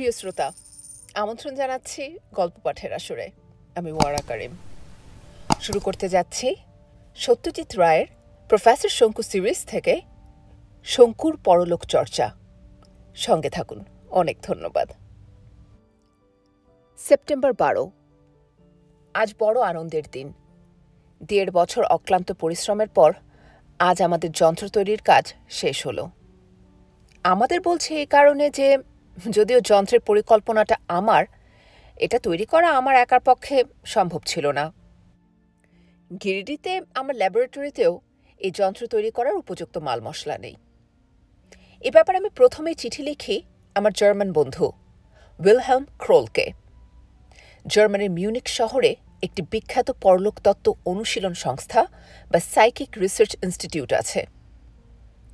প্রিয় শ্রোতা, আমন্ত্রণ জানাচ্ছি গল্প পাঠের আসরে। আমি ওয়ারা কারিম। শুরু করতে যাচ্ছি সত্যজিৎ রায়ের প্রফেসর শঙ্কু সিরিজ থেকে শঙ্কুর পরলোক চর্চা। সঙ্গে থাকুন। অনেক ধন্যবাদ। সেপ্টেম্বর 12। আজ বড় আনন্দের দিন। 1.5 বছর অক্লান্ত পরিশ্রমের পর আজ আমাদের যন্ত্র তৈরির কাজ শেষ হলো। আমাদের বলছে এই কারণে যে যদিও যন্ত্রের পরিকল্পনাটা আমার, এটা তৈরি করা আমার একার পক্ষে সম্ভব ছিল না। গিরিডিতে আমার ল্যাবরেটরিতেও এই যন্ত্র তৈরি করার উপযুক্ত মাল মশলা নেই। এ ব্যাপারে আমি প্রথমেই চিঠি লিখি আমার জার্মান বন্ধু উইলহেলম ক্রোলকে। জার্মানির মিউনিক শহরে একটি বিখ্যাত পরলোকতত্ত্ব অনুশীলন সংস্থা বা সাইকিক রিসার্চ ইনস্টিটিউট আছে।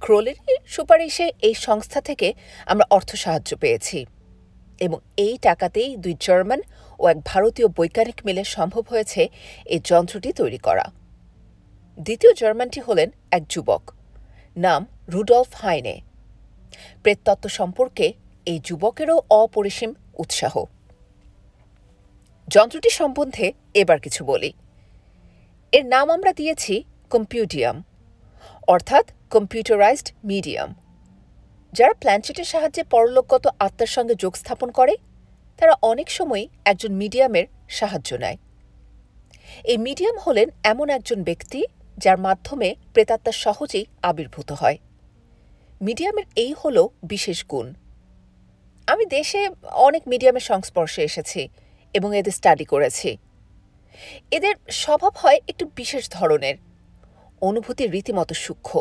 ক্রোলের সুপারিশে এই সংস্থা থেকে আমরা অর্থ সাহায্য পেয়েছি এবং এই টাকাতেই 2 জার্মান ও এক ভারতীয় বৈজ্ঞানিক মিলে সম্ভব হয়েছে এই যন্ত্রটি তৈরি করা। দ্বিতীয় জার্মানটি হলেন এক যুবক, নাম রুডলফ হাইনে। প্রেততত্ত্ব সম্পর্কে এই যুবকেরও অপরিসীম উৎসাহ। যন্ত্রটি সম্বন্ধে এবার কিছু বলি। এর নাম আমরা দিয়েছি কম্পিউডিয়াম, অর্থাৎ কম্পিউটারাইজড মিডিয়াম। যারা প্ল্যানচেটের সাহায্যে পরলোকগত আত্মার সঙ্গে যোগ স্থাপন করে তারা অনেক সময়ই একজন মিডিয়ামের সাহায্য নেয়। এই মিডিয়াম হলেন এমন একজন ব্যক্তি যার মাধ্যমে প্রেতাত্মা সহজেই আবির্ভূত হয়। মিডিয়ামের এই হল বিশেষ গুণ। আমি দেশে অনেক মিডিয়ামের সংস্পর্শে এসেছি এবং এদের স্টাডি করেছি। এদের স্বভাব হয় একটু বিশেষ ধরনের, অনুভূতি রীতিমতো সূক্ষ্ম।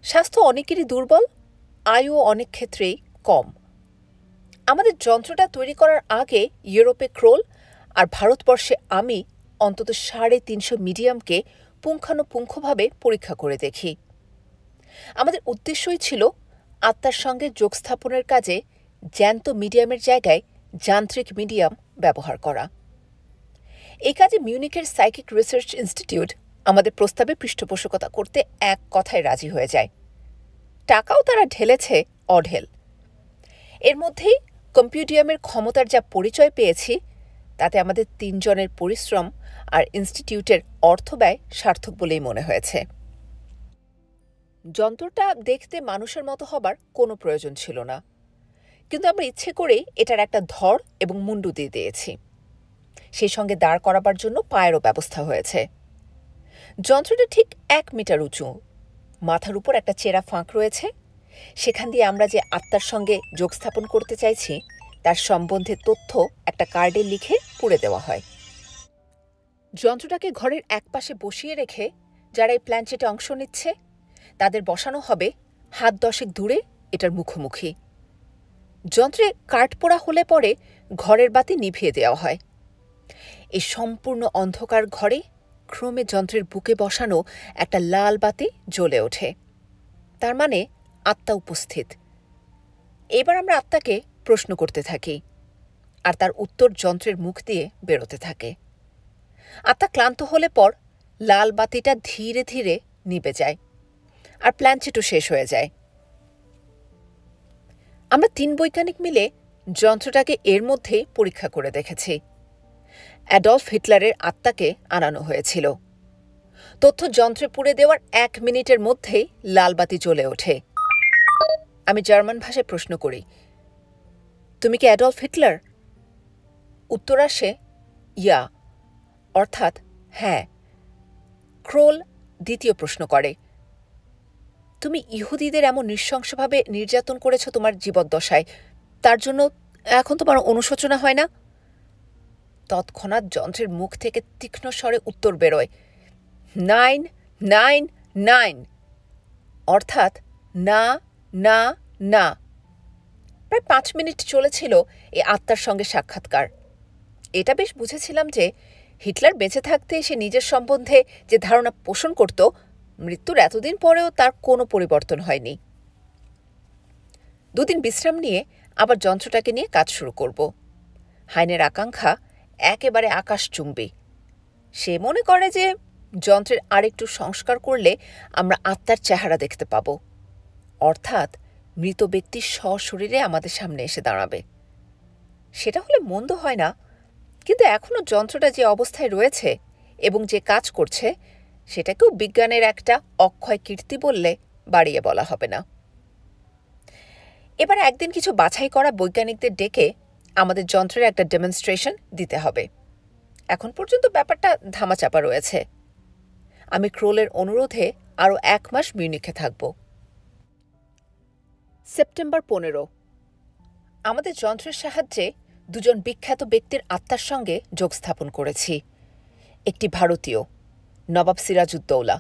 স্বাস্থ্য অনেকেরই দুর্বল, আয়ও অনেক ক্ষেত্রেই কম। আমাদের যন্ত্রটা তৈরি করার আগে ইউরোপে ক্রোল আর ভারতবর্ষে আমি অন্তত 350 মিডিয়ামকে পুঙ্খানুপুঙ্খভাবে পরীক্ষা করে দেখি। আমাদের উদ্দেশ্যই ছিল আত্মার সঙ্গে যোগ স্থাপনের কাজে জ্যান্ত মিডিয়ামের জায়গায় যান্ত্রিক মিডিয়াম ব্যবহার করা। এই কাজে মিউনিকের সাইকিক রিসার্চ ইনস্টিটিউট আমাদের প্রস্তাবে পৃষ্ঠপোষকতা করতে এক কথায় রাজি হয়ে যায়। টাকাও তারা ঢেলেছে অঢেল। এর মধ্যেই কম্পিউডিয়ামের ক্ষমতার যা পরিচয় পেয়েছি তাতে আমাদের 3 জনের পরিশ্রম আর ইনস্টিটিউটের অর্থব্যয় সার্থক বলেই মনে হয়েছে। যন্ত্রটা দেখতে মানুষের মতো হবার কোনো প্রয়োজন ছিল না, কিন্তু আমরা ইচ্ছে করেই এটার একটা ধড় এবং মুন্ডু দিয়ে দিয়েছি। সেই সঙ্গে দাঁড় করাবার জন্য পায়েরও ব্যবস্থা হয়েছে। যন্ত্রটা ঠিক 1 মিটার উঁচু, মাথার উপর একটা চেরা ফাঁক রয়েছে। সেখান দিয়ে আমরা যে আত্মার সঙ্গে যোগ স্থাপন করতে চাইছি তার সম্বন্ধে তথ্য একটা কার্ডে লিখে পুড়ে দেওয়া হয়। যন্ত্রটাকে ঘরের একপাশে বসিয়ে রেখে যারা এই প্ল্যানচেটে অংশ নিচ্ছে তাদের বসানো হবে হাত 10 দূরে এটার মুখোমুখি। যন্ত্রে কাঠ পোড়া হলে পরে ঘরের বাতি নিভিয়ে দেওয়া হয়। এই সম্পূর্ণ অন্ধকার ঘরে ক্রমে যন্ত্রের বুকে বসানো একটা লাল বাতি জ্বলে ওঠে। তার মানে আত্মা উপস্থিত। এবার আমরা আত্মাকে প্রশ্ন করতে থাকি আর তার উত্তর যন্ত্রের মুখ দিয়ে বেরোতে থাকে। আত্মা ক্লান্ত হলে পর লাল বাতিটা ধীরে ধীরে নিভে যায় আর প্ল্যানচেটও শেষ হয়ে যায়। আমরা 3 বৈজ্ঞানিক মিলে যন্ত্রটাকে এর মধ্যেই পরীক্ষা করে দেখেছি। অ্যাডলফ হিটলারের আত্মাকে আনানো হয়েছিল। তথ্য যন্ত্রে পুড়ে দেওয়ার 1 মিনিটের মধ্যেই লাল বাতি জ্বলে ওঠে। আমি জার্মান ভাষায় প্রশ্ন করি, তুমি কি অ্যাডলফ হিটলার? উত্তর আসে ইয়া, অর্থাৎ হ্যাঁ। ক্রোল দ্বিতীয় প্রশ্ন করে, তুমি ইহুদিদের এমন নৃশংসভাবে নির্যাতন করেছ তোমার জীবদ্দশায়, তার জন্য এখন তোমার অনুশোচনা হয় না? তৎক্ষণাৎ যন্ত্রের মুখ থেকে তীক্ষ্ণ স্বরে উত্তর বেরোয়, 999, অর্থাৎ না না না। প্রায় 5 মিনিট চলেছিল এই আত্মার সঙ্গে সাক্ষাৎকার। এটা বেশ বুঝেছিলাম যে হিটলার বেঁচে থাকতে সে নিজের সম্বন্ধে যে ধারণা পোষণ করত, মৃত্যুর এতদিন পরেও তার কোনো পরিবর্তন হয়নি। 2 দিন বিশ্রাম নিয়ে আবার যন্ত্রটাকে নিয়ে কাজ শুরু করব। হাইনের আকাঙ্ক্ষা একেবারে আকাশচুম্বী। সে মনে করে যে যন্ত্রের আরেকটু সংস্কার করলে আমরা আত্মার চেহারা দেখতে পাব, অর্থাৎ মৃত ব্যক্তি সশরীরে আমাদের সামনে এসে দাঁড়াবে। সেটা হলে মন্দ হয় না, কিন্তু এখনও যন্ত্রটা যে অবস্থায় রয়েছে এবং যে কাজ করছে সেটাকেও বিজ্ঞানের একটা অক্ষয় কীর্তি বললে বাড়িয়ে বলা হবে না। এবার একদিন কিছু বাছাই করা বৈজ্ঞানিকদের ডেকে আমাদের যন্ত্রের একটা ডেমনস্ট্রেশন দিতে হবে। এখন পর্যন্ত ব্যাপারটা ধামাচাপা রয়েছে। আমি ক্রোলের অনুরোধে আরও 1 মাস মিউনিখে থাকব। সেপ্টেম্বর 15। আমাদের যন্ত্রের সাহায্যে 2 জন বিখ্যাত ব্যক্তির আত্মার সঙ্গে যোগ স্থাপন করেছি। একটি ভারতীয়, নবাব সিরাজউদ্দৌলা।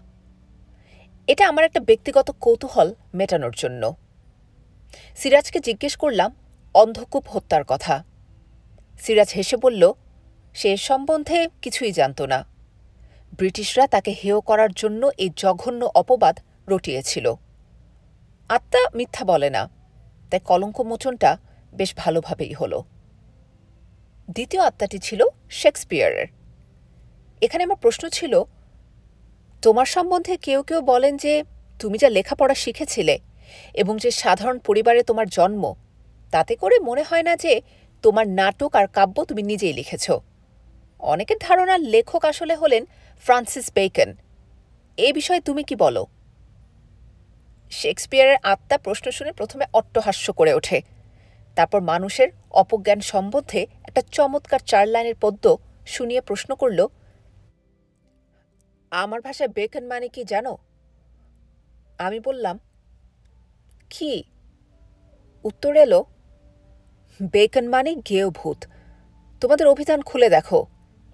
এটা আমার একটা ব্যক্তিগত কৌতূহল মেটানোর জন্য। সিরাজকে জিজ্ঞেস করলাম অন্ধকূপ হত্যার কথা। সিরাজ হেসে বলল সে সম্বন্ধে কিছুই জানত না। ব্রিটিশরা তাকে হেয় করার জন্য এই জঘন্য অপবাদ রটিয়েছিল। আত্মা মিথ্যা বলে না, তাই কলঙ্কমোচনটা বেশ ভালোভাবেই হল। দ্বিতীয় আত্মাটি ছিল শেক্সপিয়ারের। এখানে আমার প্রশ্ন ছিল, তোমার সম্বন্ধে কেউ কেউ বলেন যে তুমি যা লেখাপড়া শিখেছিলে এবং যে সাধারণ পরিবারে তোমার জন্ম, তাতে করে মনে হয় না যে তোমার নাটক আর কাব্য তুমি নিজেই লিখেছ। অনেকের ধারণা লেখক আসলে হলেন ফ্রান্সিস বেকন। এ বিষয়ে তুমি কি বলো? শেক্সপিয়ারের আত্মা প্রশ্ন শুনে প্রথমে অট্টহাস্য করে ওঠে, তারপর মানুষের অপজ্ঞান সম্বন্ধে একটা চমৎকার 4 লাইনের পদ্য শুনিয়ে প্রশ্ন করল, আমার ভাষায় বেকন মানে কি জানো? আমি বললাম, কি? উত্তর এলো, বেকন মানে গেয় ভূত। তোমাদের অভিধান খুলে দেখো,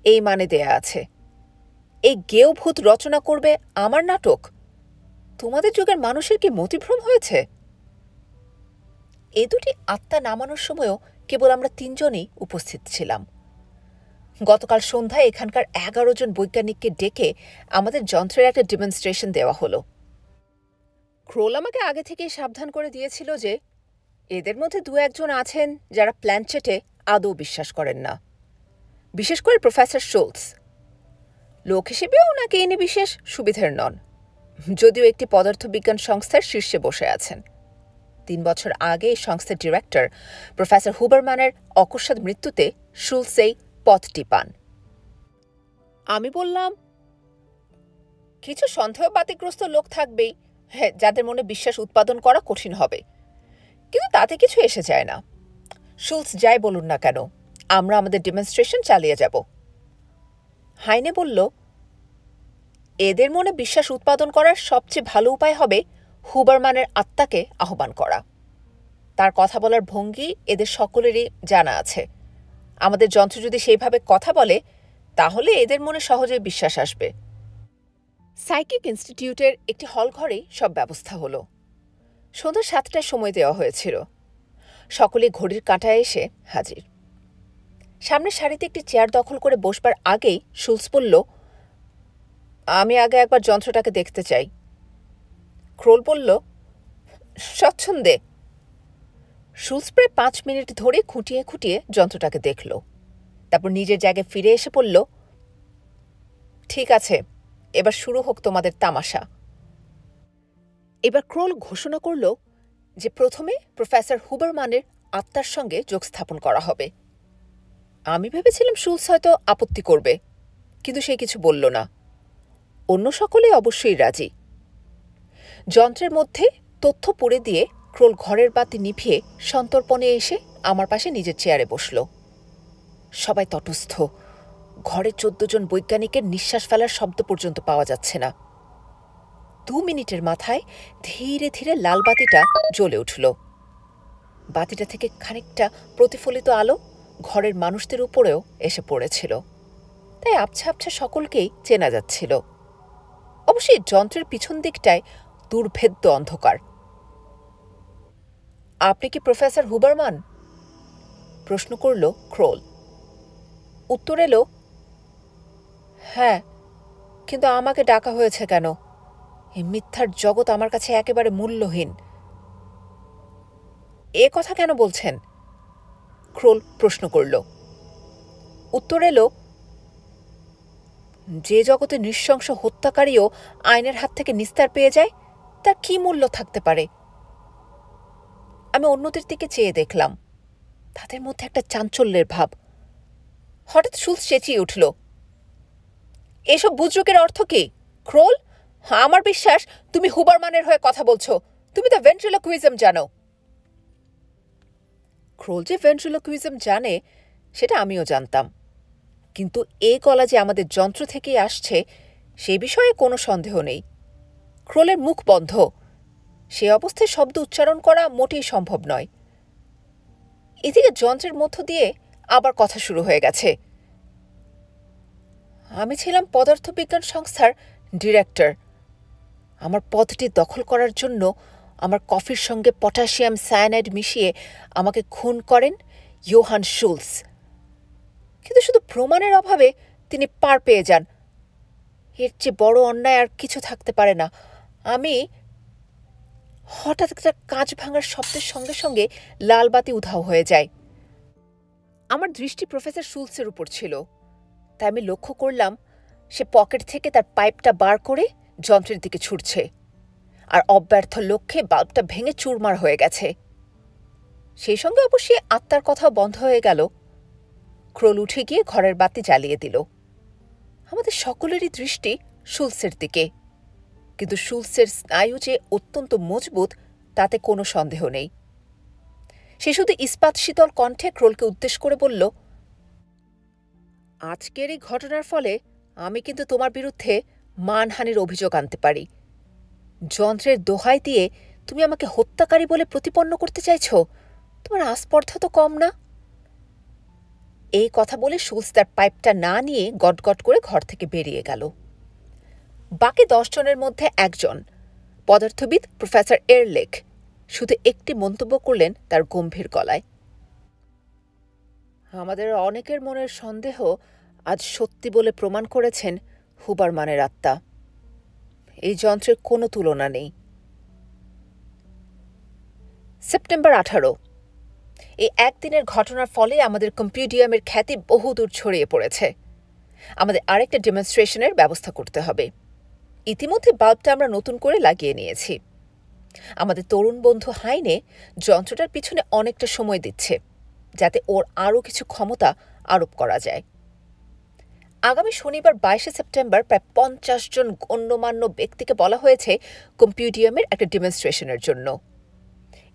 এই মানে দেয়া আছে। এই গেয় ভূত রচনা করবে আমার নাটক? তোমাদের যুগের মানুষের কি মতিভ্রম হয়েছে? এ দুটি আত্মা নামানোর সময়ও কেবল আমরা 3 জনই উপস্থিত ছিলাম। গতকাল সন্ধ্যায় এখানকার 11 জন বৈজ্ঞানিককে ডেকে আমাদের যন্ত্রের একটা ডেমনস্ট্রেশন দেওয়া হলো। ক্রোল আমাকে আগে থেকেই সাবধান করে দিয়েছিল যে এদের মধ্যে 2-1 জন আছেন যারা প্ল্যানচেটে আদৌ বিশ্বাস করেন না, বিশেষ করে প্রফেসর শুলস। লোক হিসেবেও ওনাকে ইনি বিশেষ সুবিধের নন, যদিও একটি পদার্থবিজ্ঞান সংস্থার শীর্ষে বসে আছেন। 3 বছর আগে এই সংস্থার ডিরেক্টর প্রফেসর হুবারম্যানের অকস্মাৎ মৃত্যুতে শুলস এই পদটি পান। আমি বললাম, কিছু সন্দেহবাতিগ্রস্ত লোক থাকবেই, হ্যাঁ, যাদের মনে বিশ্বাস উৎপাদন করা কঠিন হবে, কিন্তু তাতে কিছু এসে যায় না। শুলস যাই বলুন না কেন, আমরা আমাদের ডেমনস্ট্রেশন চালিয়ে যাব। হাইনে বলল, এদের মনে বিশ্বাস উৎপাদন করার সবচেয়ে ভালো উপায় হবে হুবারম্যানের আত্মাকে আহ্বান করা। তার কথা বলার ভঙ্গি এদের সকলেরই জানা আছে। আমাদের যন্ত্র যদি সেইভাবে কথা বলে তাহলে এদের মনে সহজে বিশ্বাস আসবে। সাইকিক ইনস্টিটিউটের একটি হল ঘরেই সব ব্যবস্থা হলো। সন্ধ্যা 7টায় সময় দেওয়া হয়েছিল। সকলে ঘড়ির কাঁটায় এসে হাজির। সামনের সারিতে একটি চেয়ার দখল করে বসবার আগেই শুলস বলল, আমি আগে একবার যন্ত্রটাকে দেখতে চাই। ক্রোল বলল, স্বচ্ছন্দে। শুলস প্রায় 5 মিনিট ধরে খুঁটিয়ে খুঁটিয়ে যন্ত্রটাকে দেখল, তারপর নিজের জায়গায় ফিরে এসে বলল, ঠিক আছে, এবার শুরু হোক তোমাদের তামাশা। এবার ক্রোল ঘোষণা করল যে প্রথমে প্রফেসর হুবারম্যানের আত্মার সঙ্গে যোগ স্থাপন করা হবে। আমি ভেবেছিলাম শুলস হয়তো আপত্তি করবে, কিন্তু সে কিছু বলল না। অন্য সকলে অবশ্যই রাজি। যন্ত্রের মধ্যে তথ্য পড়ে দিয়ে ক্রোল ঘরের বাতি নিভিয়ে সন্তর্পণে এসে আমার পাশে নিজের চেয়ারে বসল। সবাই তটস্থ। ঘরে 14 জন বৈজ্ঞানিকের নিঃশ্বাস ফেলার শব্দ পর্যন্ত পাওয়া যাচ্ছে না। 2 মিনিটের মাথায় ধীরে ধীরে লাল বাতিটা জ্বলে উঠল। বাতিটা থেকে খানিকটা প্রতিফলিত আলো ঘরের মানুষদের উপরেও এসে পড়েছিল, তাই আবছা আবছা সকলকেই চেনা যাচ্ছিল। অবশ্যই যন্ত্রের পিছন দিকটায় দুর্ভেদ্য অন্ধকার। আপনি কি প্রফেসর হুবারম্যান? প্রশ্ন করল ক্রোল। উত্তর এলো, হ্যাঁ, কিন্তু আমাকে ডাকা হয়েছে কেন? এই মিথ্যার জগৎ আমার কাছে একেবারে মূল্যহীন। এ কথা কেন বলছেন? ক্রোল প্রশ্ন করল। উত্তর এলো, যে জগতে নৃশংস হত্যাকারীও আইনের হাত থেকে নিস্তার পেয়ে যায়, তার কি মূল্য থাকতে পারে? আমি অন্যদের দিকে চেয়ে দেখলাম। তাদের মধ্যে একটা চাঞ্চল্যের ভাব। হঠাৎ শুলস চেঁচিয়ে উঠল, এসব বুজরুকের অর্থ কি? ক্রোল, আমার বিশ্বাস তুমি হুবারম্যানের হয়ে কথা বলছো। তুমি তো ভেন্ট্রিলোকুইজম জানো। ক্রোল যে ভেন্ট্রিলোকুইজম জানে সেটা আমিও জানতাম, কিন্তু এ গলা যে আমাদের যন্ত্র থেকেই আসছে সে বিষয়ে কোনো সন্দেহ নেই। ক্রোলের মুখ বন্ধ, সে অবস্থায় শব্দ উচ্চারণ করা মোটেই সম্ভব নয়। এদিকে যন্ত্রের মধ্য দিয়ে আবার কথা শুরু হয়ে গেছে। আমি ছিলাম পদার্থবিজ্ঞান সংস্থার ডিরেক্টর। আমার পদটি দখল করার জন্য আমার কফির সঙ্গে পটাশিয়াম সায়ানাইড মিশিয়ে আমাকে খুন করেন ইয়োহান শুলস। কিন্তু শুধু প্রমাণের অভাবে তিনি পার পেয়ে যান। এর চেয়ে বড় অন্যায় আর কিছু থাকতে পারে না। আমি হঠাৎ একটা কাঁচ ভাঙার শব্দের সঙ্গে সঙ্গে লাল বাতি উধাও হয়ে যায়। আমার দৃষ্টি প্রফেসর শুলসের উপর ছিল, তাই আমি লক্ষ্য করলাম সে পকেট থেকে তার পাইপটা বার করে যন্ত্রের দিকে ছুটছে, আর অব্যর্থ লক্ষ্যে বাল্বটা ভেঙে চুরমার হয়ে গেছে। সেই সঙ্গে অবশ্যই আত্মার কথাও বন্ধ হয়ে গেল। ক্রোল উঠে গিয়ে ঘরের বাতি জ্বালিয়ে দিল। আমাদের সকলেরই দৃষ্টি শুলসের দিকে, কিন্তু শুলসের স্নায়ু যে অত্যন্ত মজবুত তাতে কোনো সন্দেহ নেই। সে শুধু ইস্পাত শীতল কণ্ঠে ক্রোলকে উদ্দেশ্য করে বলল, আজকের এই ঘটনার ফলে আমি কিন্তু তোমার বিরুদ্ধে মানহানির অভিযোগ আনতে পারি। যন্ত্রের দোহাই দিয়ে তুমি আমাকে হত্যাকারী বলে প্রতিপন্ন করতে চাইছ? তোমার আস্পর্ধা তো কম না। এই কথা বলে শুলস তার পাইপটা না নিয়ে গটগট করে ঘর থেকে বেরিয়ে গেল। বাকি 10 জনের মধ্যে একজন, পদার্থবিদ প্রফেসর এরলেখ, শুধু একটি মন্তব্য করলেন তার গম্ভীর গলায়, আমাদের অনেকের মনের সন্দেহ আজ সত্যি বলে প্রমাণ করেছেন হুবারম্যানের আত্মা। এই যন্ত্রের কোনো তুলনা নেই। সেপ্টেম্বর 18। এই একদিনের ঘটনার ফলে আমাদের কম্পিউডিয়ামের খ্যাতি বহুদূর ছড়িয়ে পড়েছে। আমাদের আরেকটা ডেমনস্ট্রেশনের ব্যবস্থা করতে হবে। ইতিমধ্যে বাল্বটা আমরা নতুন করে লাগিয়ে নিয়েছি। আমাদের তরুণ বন্ধু হাইনে যন্ত্রটার পিছনে অনেকটা সময় দিচ্ছে, যাতে ওর আরও কিছু ক্ষমতা আরোপ করা যায়। আগামী শনিবার 22শে সেপ্টেম্বর প্রায় 50 জন গণ্যমান্য ব্যক্তিকে বলা হয়েছে কম্পিউডিয়ামের একটা ডেমনস্ট্রেশনের জন্য।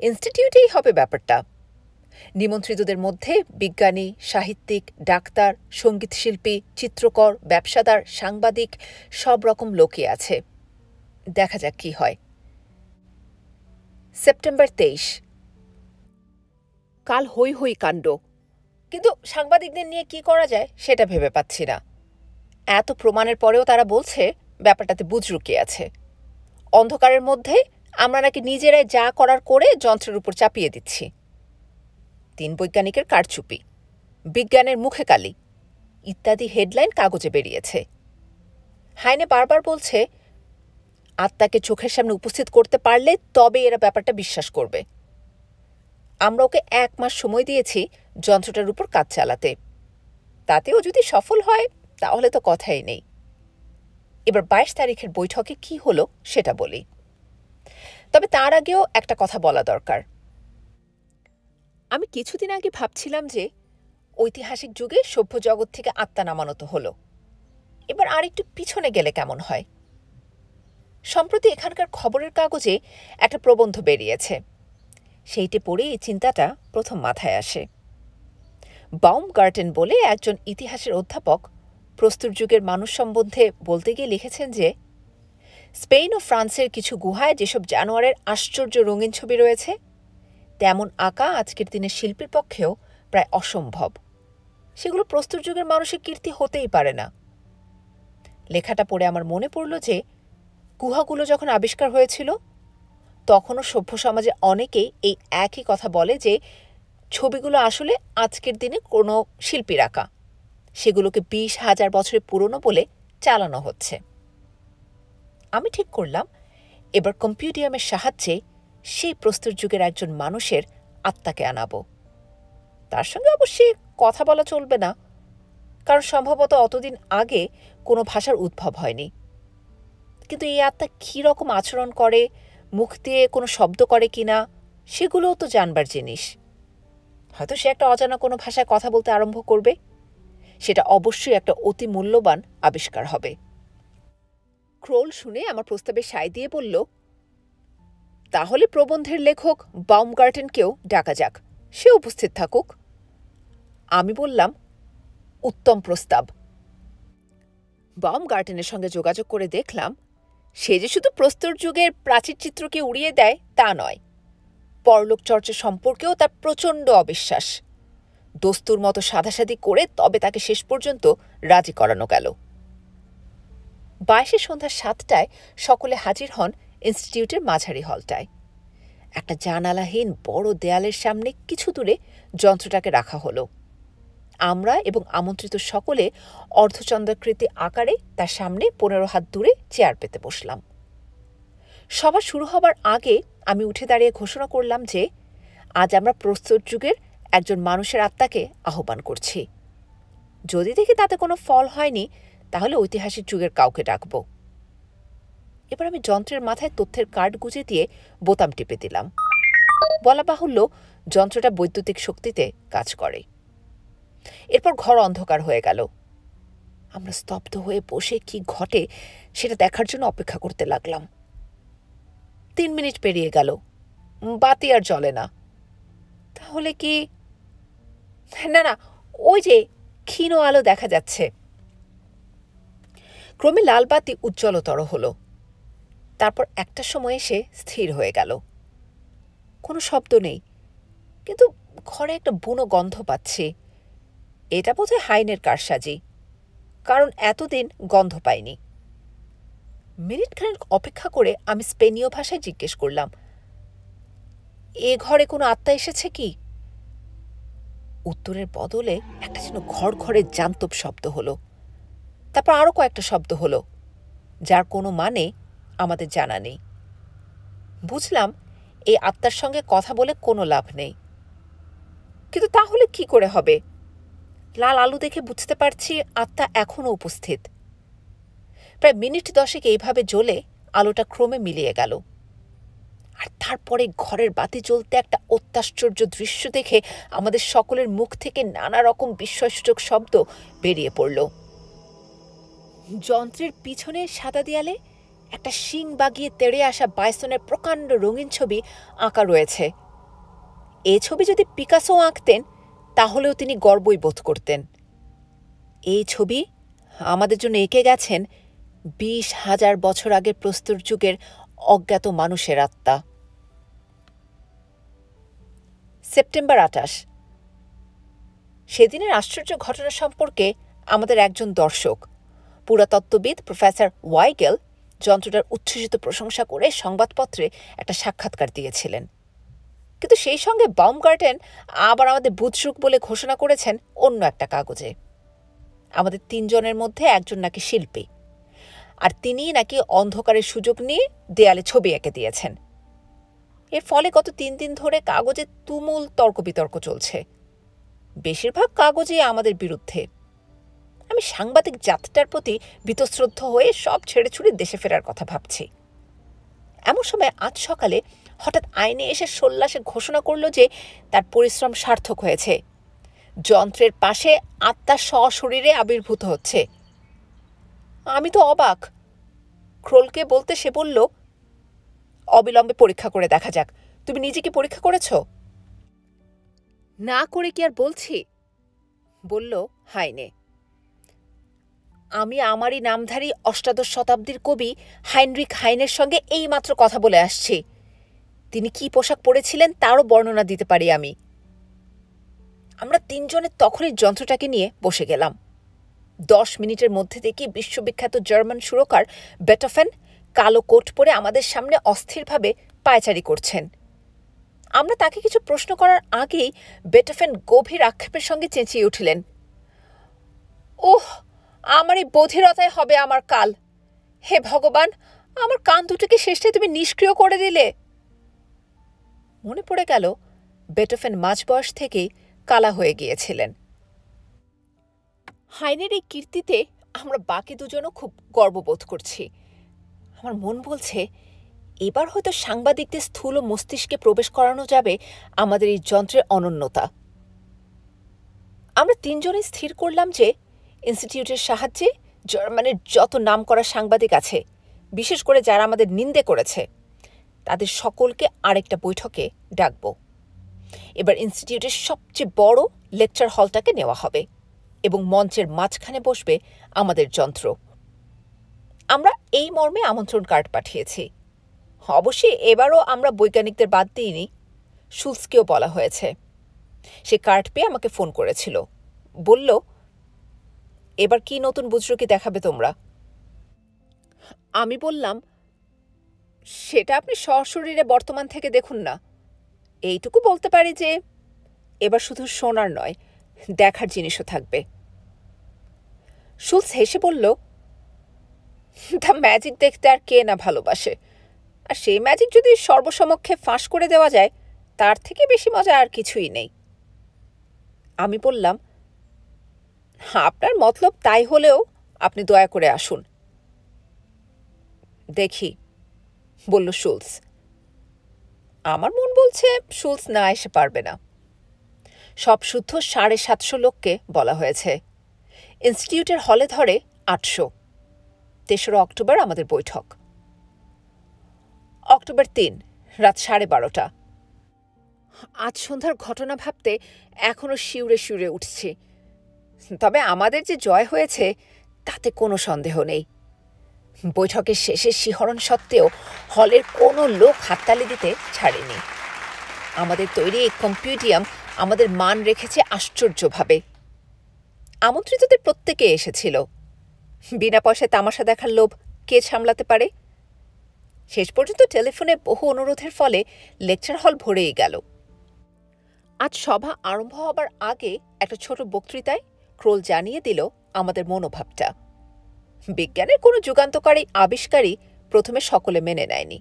ইনস্টিটিউটেই হবে ব্যাপারটা। নিমন্ত্রিতদের মধ্যে বিজ্ঞানী, সাহিত্যিক, ডাক্তার, সঙ্গীতশিল্পী, চিত্রকর, ব্যবসাদার, সাংবাদিক সব রকম লোকই আছে। দেখা যাক কি হয়। সেপ্টেম্বর 23। কাল হই হই কাণ্ড, কিন্তু সাংবাদিকদের নিয়ে কি করা যায় সেটা ভেবে পাচ্ছি না। এত প্রমাণের পরেও তারা বলছে ব্যাপারটাতে বুজরুকি আছে। অন্ধকারের মধ্যে আমরা নাকি নিজেরাই যা করার করে যন্ত্রের উপর চাপিয়ে দিচ্ছি। 3 বৈজ্ঞানিকের কারচুপি, বিজ্ঞানের মুখে কালি ইত্যাদি হেডলাইন কাগজে বেরিয়েছে। হাইনে বারবার বলছে আত্মাকে চোখের সামনে উপস্থিত করতে পারলে তবে এরা ব্যাপারটা বিশ্বাস করবে। আমরা ওকে 1 মাস সময় দিয়েছি যন্ত্রটার উপর কাজ চালাতে। তাতেও যদি সফল হয় তাহলে তো কথাই নেই। এবার 22 তারিখের বৈঠকে কি হলো সেটা বলি। তবে তার আগেও একটা কথা বলা দরকার। আমি কিছুদিন আগে ভাবছিলাম যে ঐতিহাসিক যুগে সভ্য জগৎ থেকে আত্মা নামানো তো হলো, এবার আর একটু পিছনে গেলে কেমন হয়। সম্প্রতি এখানকার খবরের কাগজে একটা প্রবন্ধ বেরিয়েছে। সেইটি পড়ে এই চিন্তাটা প্রথম মাথায় আসে। বাউমগার্টেন বলে একজন ইতিহাসের অধ্যাপক প্রস্তর যুগের মানুষ সম্বন্ধে বলতে গিয়ে লিখেছেন যে স্পেন ও ফ্রান্সের কিছু গুহায় যেসব জানোয়ারের আশ্চর্য রঙিন ছবি রয়েছে তেমন আঁকা আজকের দিনের শিল্পীর পক্ষেও প্রায় অসম্ভব। সেগুলো প্রস্তর যুগের মানুষের কীর্তি হতেই পারে না। লেখাটা পড়ে আমার মনে পড়ল যে গুহাগুলো যখন আবিষ্কার হয়েছিল তখনও সভ্য সমাজে অনেকেই এই একই কথা বলে যে ছবিগুলো আসলে আজকের দিনে কোনো শিল্পীর আঁকা, সেগুলোকে 20,000 বছরের পুরনো বলে চালানো হচ্ছে। আমি ঠিক করলাম এবার কম্পিউডিয়ামের সাহায্যে সেই প্রস্তর যুগের একজন মানুষের আত্মাকে আনাবো। তার সঙ্গে অবশ্যই কথা বলা চলবে না, কারণ সম্ভবত অতদিন আগে কোনো ভাষার উদ্ভব হয়নি। কিন্তু এই আত্মা কী রকম আচরণ করে, মুখ দিয়ে কোনো শব্দ করে কিনা সেগুলোও তো জানবার জিনিস। হয়তো সে একটা অজানা কোনো ভাষায় কথা বলতে আরম্ভ করবে। সেটা অবশ্যই একটা অতি মূল্যবান আবিষ্কার হবে। ক্রোল শুনে আমার প্রস্তাবে সায় দিয়ে বলল, তাহলে প্রবন্ধের লেখক বাউমগার্টেনকেও ডাকা যাক, সে উপস্থিত থাকুক। আমি বললাম, উত্তম প্রস্তাব। বাউমগার্টেনের সঙ্গে যোগাযোগ করে দেখলাম সে যে শুধু প্রস্তর যুগের প্রাচীর চিত্রকে উড়িয়ে দেয় তা নয়, পরলোক চর্চা সম্পর্কেও তার প্রচণ্ড অবিশ্বাস। দস্তুর মতো সাধাসাধি করে তবে তাকে শেষ পর্যন্ত রাজি করানো গেল। 22 সন্ধ্যা 7টায় সকলে হাজির হন ইনস্টিটিউটের মাঝারি হলটায়। একটা জানালাহীন বড় দেয়ালের সামনে কিছু দূরে যন্ত্রটাকে রাখা হলো। আমরা এবং আমন্ত্রিত সকলে অর্ধচন্দ্রাকৃতি আকারে তার সামনে 15 হাত দূরে চেয়ার পেতে বসলাম। সভা শুরু হবার আগে আমি উঠে দাঁড়িয়ে ঘোষণা করলাম যে আজ আমরা প্রস্তর যুগের একজন মানুষের আত্মাকে আহ্বান করছি। যদি দেখি তাতে কোনো ফল হয়নি, তাহলে ঐতিহাসিক যুগের কাউকে ডাকব। এবার আমি যন্ত্রের মাথায় তথ্যের কার্ড গুঁজে দিয়ে বোতাম টিপে দিলাম। বলা বাহুল্য, যন্ত্রটা বৈদ্যুতিক শক্তিতে কাজ করে। এরপর ঘর অন্ধকার হয়ে গেল। আমরা স্তব্ধ হয়ে বসে কি ঘটে সেটা দেখার জন্য অপেক্ষা করতে লাগলাম। 3 মিনিট পেরিয়ে গেল, বাতি আর জ্বলে না। তাহলে কি? না না, ওই যে ক্ষীণ আলো দেখা যাচ্ছে। ক্রমে লাল বাতি উজ্জ্বলতর হলো। তারপর একটা সময় এসে স্থির হয়ে গেল। কোনো শব্দ নেই, কিন্তু ঘরে একটা বুনো গন্ধ পাচ্ছি। এটা বোধহয় হাইনের কারসাজি, কারণ এতদিন গন্ধ পাইনি। মিনিটখানেক অপেক্ষা করে আমি স্পেনীয় ভাষায় জিজ্ঞেস করলাম, এ ঘরে কোনো আত্মা এসেছে কি? উত্তরের বদলে একটা যেন ঘর ঘরে জান্তব শব্দ হলো। তারপর আরও কয়েকটা শব্দ হলো, যার কোনো মানে আমাদের জানা নেই। বুঝলাম এই আত্মার সঙ্গে কথা বলে কোনো লাভ নেই। কিন্তু তাহলে কি করে হবে? লাল আলো দেখে বুঝতে পারছি আত্মা এখনও উপস্থিত। প্রায় মিনিট 10 এইভাবে জ্বলে আলোটা ক্রমে মিলিয়ে গেল। আর তারপরে ঘরের বাতি জ্বলতে একটা অত্যাশ্চর্য দৃশ্য দেখে আমাদের সকলের মুখ থেকে নানা রকম বিস্ময়সূচক শব্দ বেরিয়ে পড়ল। যন্ত্রের পিছনে সাদা দেয়ালে একটা শিং বাগিয়ে তেড়ে আসা বাইসনের প্রকাণ্ড রঙিন ছবি আঁকা রয়েছে। এই ছবি যদি পিকাসো আঁকতেন, তাহলেও তিনি গর্বই বোধ করতেন। এই ছবি আমাদের জন্য এঁকে গেছেন 20,000 বছর আগের প্রস্তর যুগের অজ্ঞাত মানুষের আত্মা। সেপ্টেম্বর 28। সেদিনের আশ্চর্য ঘটনা সম্পর্কে আমাদের একজন দর্শক, পুরাতত্ত্ববিদ প্রফেসর ওয়াইগেল, যন্ত্রটার উচ্ছ্বসিত প্রশংসা করে সংবাদপত্রে একটা সাক্ষাৎকার দিয়েছিলেন। কিন্তু সেই সঙ্গে বাউমগার্টেন আবার আমাদের বুধসুক বলে ঘোষণা করেছেন অন্য একটা কাগজে। আমাদের 3 জনের মধ্যে একজন নাকি শিল্পী, আর তিনিই নাকি অন্ধকারের সুযোগ নিয়ে দেয়ালে ছবি এঁকে দিয়েছেন। এর ফলে গত 3 দিন ধরে কাগজে তুমুল তর্ক বিতর্ক চলছে। বেশিরভাগ কাগজই আমাদের বিরুদ্ধে। আমি সাংবাদিক জাতটার প্রতি বীতশ্রদ্ধ হয়ে সব ছেড়ে ছুড়ে দেশে ফেরার কথা ভাবছি। এমন সময় আজ সকালে হঠাৎ আইনে এসে সল্লাসে ঘোষণা করল যে তার পরিশ্রম সার্থক হয়েছে। যন্ত্রের পাশে আত্মা সশরীরে আবির্ভূত হচ্ছে। আমি তো অবাক। ক্রোলকে বলতে সে বলল, অবিলম্বে পরীক্ষা করে দেখা যাক। তুমি নিজে কি পরীক্ষা করেছ? না করে কি আর বলছি, বলল হাইনে। আমি আমারই নামধারী 18 শতাব্দীর কবি হাইনরিখ হাইনের সঙ্গে এইমাত্র কথা বলে আসছি। তিনি কি পোশাক পরেছিলেন তারও বর্ণনা দিতে পারি আমি। আমরা 3 জনে তখনই যন্ত্রটাকে নিয়ে বসে গেলাম। 10 মিনিটের মধ্যে দেখি বিশ্ববিখ্যাত জার্মান সুরকার বেটোফেন কালো কোট পরে আমাদের সামনে অস্থিরভাবে পায়চারি করছেন। আমরা তাকে কিছু প্রশ্ন করার আগেই বেটোফেন গভীর আক্ষেপের সঙ্গে চেঁচিয়ে উঠলেন, ওহ, আমার এই বধিরতায় হবে আমার কাল। হে ভগবান, আমার কান দুটোকে শেষে তুমি নিষ্ক্রিয় করে দিলে। মনে পড়ে গেল বেটোফেন মাঝবয়স থেকেই কালা হয়ে গিয়েছিলেন। হাইনের এই কীর্তিতে আমরা বাকি দুজনও খুব গর্ববোধ করছি। আমার মন বলছে, এবার হয়তো সাংবাদিকদের স্থূল মস্তিষ্কে প্রবেশ করানো যাবে আমাদের এই যন্ত্রের অনন্যতা। আমরা তিনজনই স্থির করলাম যে ইনস্টিটিউটের সাহায্যে জার্মানির যত নামকরা সাংবাদিক আছে, বিশেষ করে যারা আমাদের নিন্দে করেছে, তাদের সকলকে আরেকটা বৈঠকে ডাকব। এবার ইনস্টিটিউটের সবচেয়ে বড় লেকচার হলটাকে নেওয়া হবে এবং মঞ্চের মাঝখানে বসবে আমাদের যন্ত্র। আমরা এই মর্মে আমন্ত্রণ কার্ড পাঠিয়েছি। অবশ্যই এবারও আমরা বৈজ্ঞানিকদের বাদ দিইনি, শুলসকেও বলা হয়েছে। সে কার্ড পেয়ে আমাকে ফোন করেছিল, বলল, এবার কি নতুন বুজরুকি দেখাবে তোমরা? আমি বললাম, সেটা আপনি সশরীরে বর্তমান থেকে দেখুন না। এইটুকু বলতে পারি যে এবার শুধু শোনার নয়, দেখার জিনিসও থাকবে। শুলস হেসে বলল, দ্য ম্যাজিক দেখতে আর কে না ভালোবাসে, আর সেই ম্যাজিক যদি সর্বসমক্ষে ফাঁস করে দেওয়া যায়, তার থেকে বেশি মজা আর কিছুই নেই। আমি বললাম, আপনার মতলব তাই হলেও আপনি দয়া করে আসুন। দেখি, বলল শুলস। আমার মন বলছে শুলস না এসে পারবে না। সব শুদ্ধ 750 লোককে বলা হয়েছে। ইনস্টিটিউটের হলে ধরে 800। 3রা অক্টোবর আমাদের বৈঠক। অক্টোবর 3, রাত 12:30। আজ সন্ধ্যার ঘটনা ভাবতে এখনো শিউরে শিউরে উঠছি। তবে আমাদের যে জয় হয়েছে তাতে কোনো সন্দেহ নেই। বৈঠকের শেষে শিহরণ সত্ত্বেও হলের কোনো লোক হাততালি দিতে ছাড়েনি। আমাদের তৈরি এই কম্পিউটিয়াম আমাদের মান রেখেছে আশ্চর্যভাবে। আমন্ত্রিতদের প্রত্যেকে এসেছিল। বিনা পয়সায় তামাশা দেখার লোভ কে সামলাতে পারে? শেষ পর্যন্ত টেলিফোনে বহু অনুরোধের ফলে লেকচার হল ভরেই গেল। আজ সভা আরম্ভ হবার আগে একটা ছোট বক্তৃতায় ক্রোল জানিয়ে দিল আমাদের মনোভাবটা। বিজ্ঞানের কোনো যুগান্তকারী আবিষ্কারই প্রথমে সকলে মেনে নেয়নি।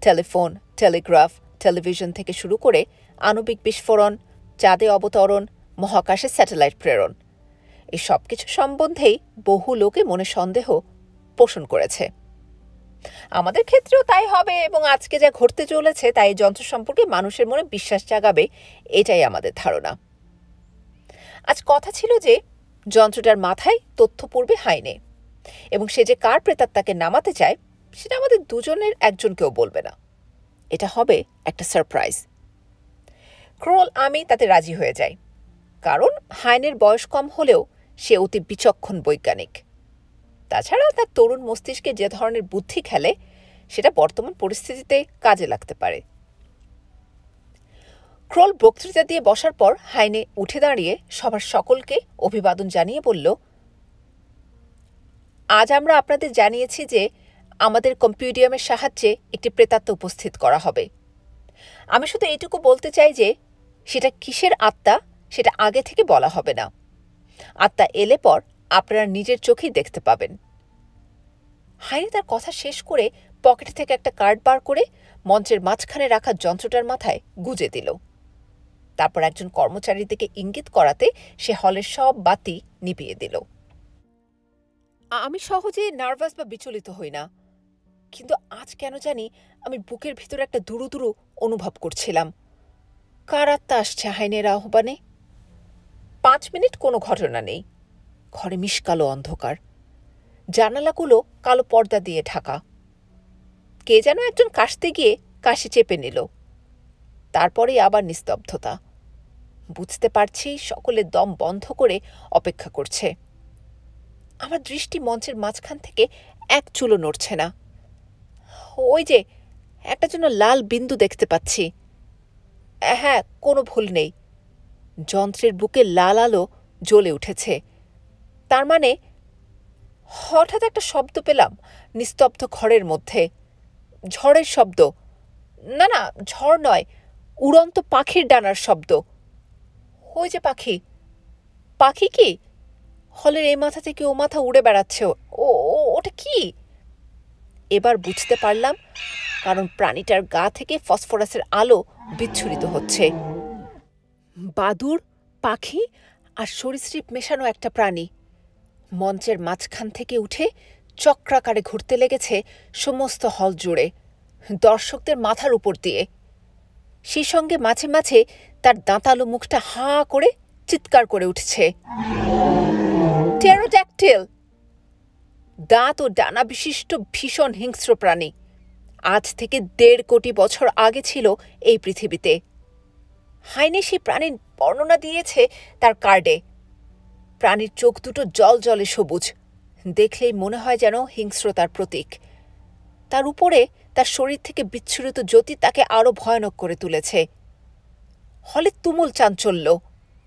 টেলিফোন, টেলিগ্রাফ, টেলিভিশন থেকে শুরু করে আণবিক বিস্ফোরণ, চাঁদে অবতরণ, মহাকাশে স্যাটেলাইট প্রেরণ, এই সব কিছু সম্বন্ধেই বহু লোকে মনে সন্দেহ পোষণ করেছে। আমাদের ক্ষেত্রেও তাই হবে এবং আজকে যা ঘটতে চলেছে তাই যন্ত্র সম্পর্কে মানুষের মনে বিশ্বাস জাগাবে, এটাই আমাদের ধারণা। আজ কথা ছিল যে যন্ত্রটার মাথায় তথ্য পড়বে হাইনে এবং সে যে কার প্রেতাত্মাকে নামাতে চায় সেটা আমাদের দুজনের একজনকেও বলবে না। এটা হবে একটা সারপ্রাইজ। ক্রোল আমি তাতে রাজি হয়ে যাই, কারণ হাইনের বয়স কম হলেও সে অতি বিচক্ষণ বৈজ্ঞানিক। তাছাড়া তার তরুণ মস্তিষ্কে যে ধরনের বুদ্ধি খেলে সেটা বর্তমান পরিস্থিতিতে কাজে লাগতে পারে। ক্রোল বক্তৃতা দিয়ে বসার পর হাইনে উঠে দাঁড়িয়ে সবার সকলকে অভিবাদন জানিয়ে বলল, আজ আমরা আপনাদের জানিয়েছি যে আমাদের কম্পিউটিয়ামের সাহায্যে একটি প্রেতাত্মা উপস্থিত করা হবে। আমি শুধু এইটুকু বলতে চাই যে সেটা কিসের আত্মা সেটা আগে থেকে বলা হবে না। আত্মা এলে পর আপনারা নিজের চোখেই দেখতে পাবেন। হাইনে তার কথা শেষ করে পকেট থেকে একটা কার্ড বার করে মঞ্চের মাঝখানে রাখা যন্ত্রটার মাথায় গুজে দিল। তারপর একজন কর্মচারীর দিকে ইঙ্গিত করাতে সে হলের সব বাতি নিভিয়ে দিল। আমি সহজে নার্ভাস বা বিচলিত হই না, কিন্তু আজ কেন জানি আমি বুকের ভিতরে একটা দুরু দুরু অনুভব করছিলাম। কার আত্মা আসছে হাইনের আহ্বানে? 5 মিনিট কোনো ঘটনা নেই। ঘরে মিশকালো অন্ধকার, জানালাগুলো কালো পর্দা দিয়ে ঢাকা। কে যেন একজন কাশতে গিয়ে কাশি চেপে নিল। তারপরেই আবার নিস্তব্ধতা। বুঝতে পারছি সকলে দম বন্ধ করে অপেক্ষা করছে। আমার দৃষ্টি মঞ্চের মাঝখান থেকে এক চুলো নড়ছে না। ওই যে একটা যেন লাল বিন্দু দেখতে পাচ্ছি। হ্যাঁ, কোনো ভুল নেই। যন্ত্রের বুকে লাল আলো জ্বলে উঠেছে। তার মানে হঠাৎ একটা শব্দ পেলাম নিস্তব্ধ ঘরের মধ্যে। ঝড়ের শব্দ। না না, ঝড় নয়, উড়ন্ত পাখির ডানার শব্দ। ওই যে পাখি। পাখি কি? হলের এই মাথা থেকে ও মাথা উড়ে বেড়াচ্ছে। ও ওটা কি? এবার বুঝতে পারলাম, কারণ প্রাণীটার গা থেকে ফসফরাসের আলো বিচ্ছুরিত হচ্ছে। বাদুড়, পাখি আর সরীসৃপ মেশানো একটা প্রাণী মঞ্চের মাঝখান থেকে উঠে চক্রাকারে ঘুরতে লেগেছে সমস্ত হল জুড়ে, দর্শকদের মাথার উপর দিয়ে। সেই সঙ্গে মাঝে মাঝে তার দাঁতালো মুখটা হাঁ করে চিৎকার করে উঠছে। টেরোড্যাকটিল, দাঁত ও ডানা বিশিষ্ট ভীষণ হিংস্র প্রাণী। আজ থেকে 1.5 কোটি বছর আগে ছিল এই পৃথিবীতে। হাইনে সেই প্রাণীর বর্ণনা দিয়েছে তার কার্ডে। প্রাণীর চোখ দুটো জলজলে সবুজ, দেখলেই মনে হয় যেন হিংস্রতার প্রতীক। তার উপরে তার শরীর থেকে বিচ্ছুরিত জ্যোতি তাকে আরও ভয়ানক করে তুলেছে। হলে তুমুল চাঞ্চল্য,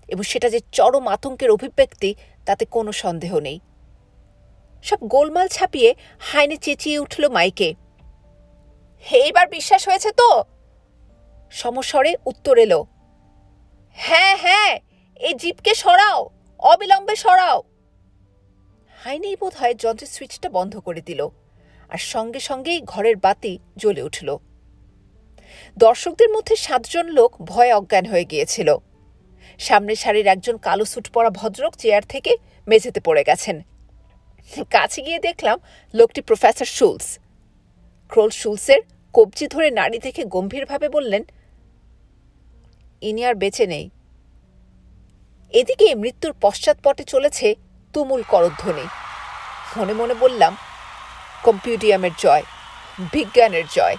এবং সেটা যে চরম আতঙ্কের অভিব্যক্তি তাতে কোনো সন্দেহ নেই। সব গোলমাল ছাপিয়ে হাইনে চেঁচিয়ে উঠল মাইকে, এইবার বিশ্বাস হয়েছে তো? সমস্বরে উত্তর এলো, হ্যাঁ হ্যাঁ, এই জিপকে সরাও, অবিলম্বে সরাও। হাইনেই বোধ হয় যন্ত্রের সুইচটা বন্ধ করে দিল, আর সঙ্গে সঙ্গেই ঘরের বাতি জ্বলে উঠল। দর্শকদের মধ্যে 7 জন লোক ভয়ে অজ্ঞান হয়ে গিয়েছিল। সামনের সারির একজন কালো স্যুট পরা ভদ্রলোক চেয়ার থেকে মেঝেতে পড়ে গেছেন। কাছে গিয়ে দেখলাম লোকটি প্রফেসর শুলস। ক্রোল শুলসের কবজি ধরে নাড়ি দেখে গম্ভীরভাবে বললেন, ইনি আর বেঁচে নেই। এদিকে মৃত্যুর পশ্চাৎপটে চলেছে তুমুল করধ্বনি। মনে মনে বললাম, কম্পিউটিয়ামের জয়, বিজ্ঞানের জয়।